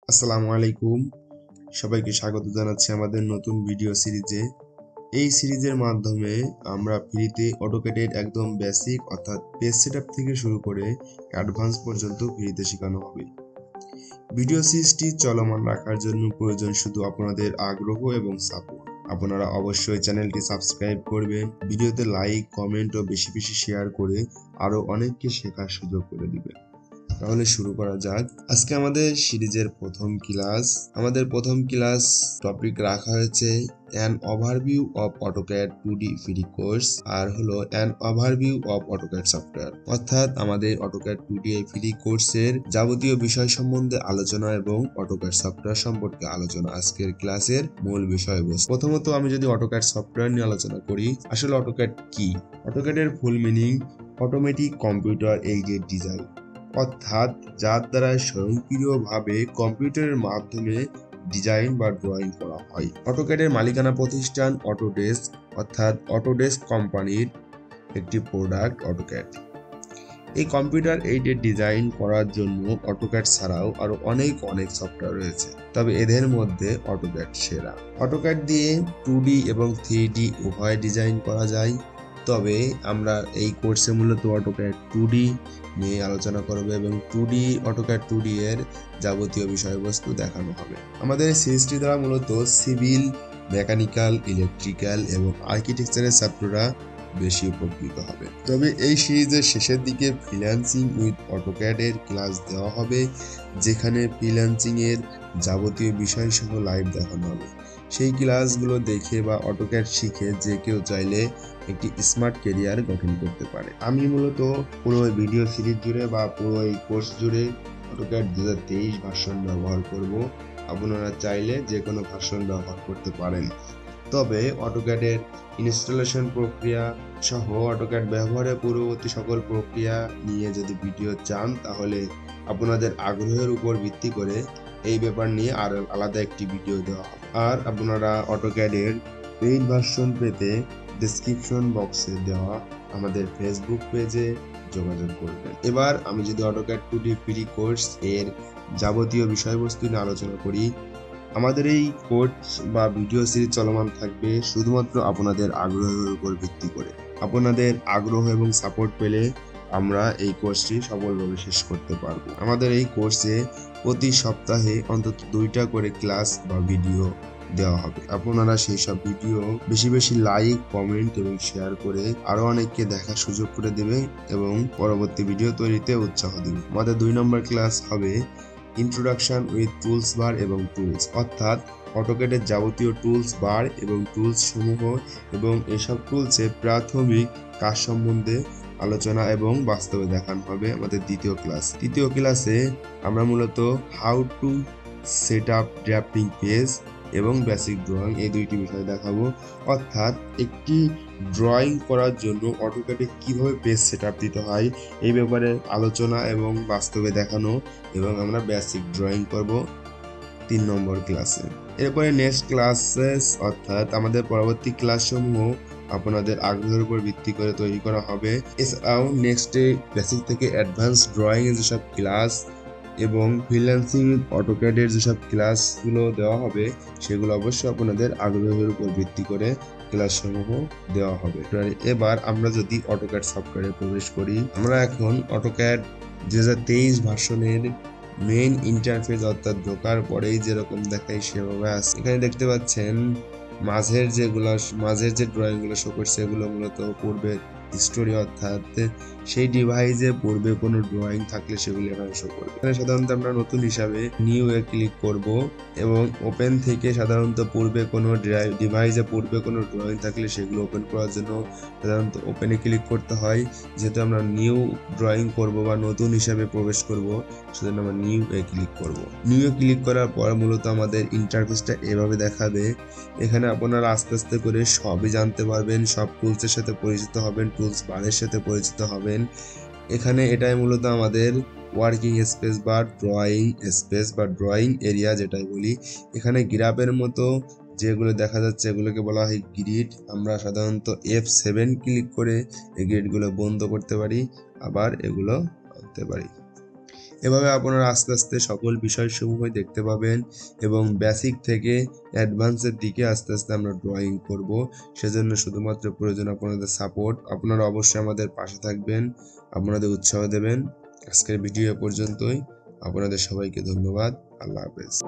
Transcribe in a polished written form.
আসসালামু আলাইকুম। সবাইকে স্বাগত জানাচ্ছি আমাদের নতুন ভিডিও সিরিজে। এই সিরিজের মাধ্যমে আমরা ফ্রিতে অটোক্যাডের একদম বেসিক অর্থাৎ পেজ সেটআপ থেকে শুরু করে অ্যাডভান্স পর্যন্ত ফ্রিতে শেখানো হবে। ভিডিও সিরিজটি চলমান রাখার জন্য প্রয়োজন শুধু আপনাদের আগ্রহ এবং সাপোর্ট। আপনারা অবশ্যই চ্যানেলটি সাবস্ক্রাইব করবেন, ভিডিওতে লাইক, কমেন্ট ও বেশি বেশি শেয়ার করে আরো অনেককে শেখার সুযোগ করে দিবেন। তাহলে শুরু করা যাক। আজকে আমাদের সিরিজের প্রথম ক্লাস টপিক রাখা হয়েছে an overview of AutoCAD 2D free course আর হলো an overview of AutoCAD software, অর্থাৎ আমাদের অটোক্যাড 2D ফ্রি কোর্সের যাবতীয় বিষয় সম্বন্ধে আলোচনা এবং অটোক্যাড সফটওয়্যার সম্পর্কে আলোচনা আজকের ক্লাসের মূল বিষয়বস্তু। প্রথমত আমি যদি অটোক্যাড সফটওয়্যার নিয়ে আলোচনা করি, আসলে অটোক্যাড কি? অটোক্যাডের full meaning automatic computer aided design, অর্থাৎ যার দ্বারা স্বয়ংক্রিয়ভাবে কম্পিউটারের মাধ্যমে ডিজাইন বা ড্রয়িং করা হয়। অটোক্যাডের মালিকানা প্রতিষ্ঠান অটোডেস্ক, অর্থাৎ অটোডেস্ক কোম্পানির একটি প্রোডাক্ট অটোক্যাড। এই কম্পিউটার এইডেড ডিজাইন করার জন্য অটোক্যাড ছাড়াও আরো অনেক সফটওয়্যার রয়েছে, তবে এদের মধ্যে অটোক্যাড সেরা। অটোক্যাড দিয়ে 2D এবং 3D উভয় ডিজাইন করা যায়, তবে আমরা এই কোর্সে মূলত অটোক্যাড 2D নিয়ে আলোচনা করব এবং অটোক্যাড 2D এর যাবতীয় বিষয়বস্তু দেখানো হবে। আমাদের এই সিরিজটি দ্বারা মূলত সিভিল, মেকানিক্যাল, ইলেকট্রিক্যাল এবং আর্কিটেকচারের ছাত্ররা বেশি উপকৃত হবে। তবে এই সিরিজের শেষের দিকে ফ্রিল্যান্সিং উইথ অটোক্যাড এর ক্লাস দেওয়া হবে, যেখানে ফ্রিল্যান্সিং এর যাবতীয় বিষয় সহ লাইভ দেখানো হবে। সেই ক্লাসগুলো দেখে বা অটোক্যাড শিখে যে কেউ চাইলে একটি স্মার্ট ক্যারিয়ার গঠন করতে পারে। আমি মূলত পুরো ভিডিও সিরিজ জুড়ে বা পুরো এই কোর্স জুড়ে অটোক্যাড 2023 ভার্সন ব্যবহার করব। আপনারা চাইলে যে কোনো ভার্সন ব্যবহার করতে পারেন, তবে অটোক্যাডের ইনস্টলেশন প্রক্রিয়া সহ অটোক্যাড ব্যবহারের পূর্ববর্তী সকল প্রক্রিয়া নিয়ে যদি ভিডিও চান, তাহলে আপনাদের আগ্রহের উপর ভিত্তি করে এই ব্যাপার নিয়ে আর আলাদা একটি ভিডিও দেওয়া হবে। আর আপনারা অটোক্যাডের পেইড ভার্সন পেতে ডেসক্রিপশন বক্সে দেওয়া আমাদের ফেসবুক পেজে যোগাযোগ করবেন। এবার আমি যদি অটোক্যাড 2D ফ্রি কোর্স এর যাবতীয় বিষয়বস্তু নিয়ে আলোচনা করি, আমাদের এই কোর্স বা ভিডিও সিরিজ চলমান থাকবে শুধুমাত্র আপনাদের আগ্রহের উপর ভিত্তি করে। আপনাদের আগ্রহ এবং সাপোর্ট পেলে আমরা এই কোর্সটি সফলভাবে শেষ করতে পারবো। আমাদের এই কোর্সে প্রতি সপ্তাহে অন্তত 2টা করে ক্লাস বা ভিডিও দেওয়া হবে। আপনারা সেই সব ভিডিও বেশি বেশি লাইক, কমেন্ট এবং শেয়ার করে আরো অনেককে দেখার সুযোগ করে দেবে এবং পরবর্তী ভিডিও তৈরিতে উৎসাহ দেবে। আমাদের 2 নম্বর ক্লাস হবে ইন্ট্রোডাকশন উইথ টুলস বার এবং টুলস, অর্থাৎ অটোক্যাডের যাবতীয় টুলস বার এবং টুলস সমূহ এবং এসব টুলসে প্রাথমিক কাজ সম্বন্ধে আলোচনা এবং বাস্তবে দেখানো হবে আমাদের তৃতীয় ক্লাসে আমরা মূলত how to set up drafting page এবং বেসিক ড্রয়িং এই 2টি বিষয় দেখাবো, অর্থাৎ একটি ড্রয়িং করার জন্য অটোক্যাডে কিভাবে পেজ সেটআপ দিতে হয় এই ব্যাপারে আলোচনা এবং বাস্তবে দেখানো, এবং আমরা বেসিক ড্রয়িং করব 3 নম্বর ক্লাসে। এরপরে নেক্সট ক্লাসেস অর্থাৎ আমাদের পরবর্তী ক্লাসসমূহ আপনাদের আগ্রহের উপর ভিত্তি করে তৈরি করা হবে। এছাড়াও নেক্সটে বেসিক থেকে অ্যাডভান্স ড্রয়িং এর যেসব ক্লাস এবং ফ্রিল্যান্সিং অটোক্যাডের যেসব ক্লাসগুলো দেওয়া হবে, সেগুলো অবশ্যই আপনাদের আগ্রহের উপর ভিত্তি করে ক্লাসসমূহ দেওয়া হবে। এবার আমরা যদি অটোক্যাড সফটওয়্যারে প্রবেশ করি, আমরা এখন অটোক্যাড 2023 ভার্সনের মেইন ইন্টারফেস অর্থাৎ ঢোকার পরেই যেরকম দেখায় সেভাবে আছে। এখানে দেখতে পাচ্ছেন মাঝের যে ড্রয়িংগুলো শো করছে, এগুলো মূলত পূর্বের হিস্টোরি, অর্থাৎ সেই ডিভাইসে পূর্বে কোনো ড্রয়িং থাকলে সেগুলো এখানে শো করবে। এখানে সাধারণত আমরা নতুন হিসাবে নিউ এ ক্লিক করব এবং ওপেন থেকে সাধারণত পূর্বে কোনো ডিভাইসে পূর্বে কোনো ড্রয়িং থাকলে সেগুলো ওপেন করার জন্য সাধারণত ওপেনে ক্লিক করতে হয়। যেহেতু আমরা নিউ ড্রয়িং করব বা নতুন হিসাবে প্রবেশ করব, সেজন্য আমরা নিউ এ ক্লিক করব। নিউ এ ক্লিক করার পর মূলত আমাদের ইন্টারফেসটা এভাবে দেখাবে। এখানে আপনারা আস্তে আস্তে করে সবই জানতে পারবেন, সব টুলসের সাথে পরিচিত হবেন, টুলস বারের সাথে পরিচিত হবেন। এখানে এটাই মূলত আমাদের ওয়ার্কিং স্পেস বা ড্রয়িং এরিয়া যেটাই বলি। এখানে গ্রাফের মতো যেগুলো দেখা যাচ্ছে এগুলোকে বলা হয় গ্রিড। আমরা সাধারণত F7 ক্লিক করে এই গ্রিডগুলো বন্ধ করতে পারি, আবার এগুলো আনতে পারি। এভাবে আপনারা আস্তে আস্তে সকল বিষয়সমূহ দেখতে পাবেন এবং বেসিক থেকে অ্যাডভান্সের দিকে আস্তে আস্তে আমরা ড্রয়িং করব। সেজন্য শুধুমাত্র প্রয়োজন আপনাদের সাপোর্ট। আপনারা অবশ্যই আমাদের পাশে থাকবেন, আপনাদের উৎসাহ দেবেন। আজকের ভিডিও পর্যন্তই। আপনাদের সবাইকে ধন্যবাদ। আল্লাহ হাফেজ।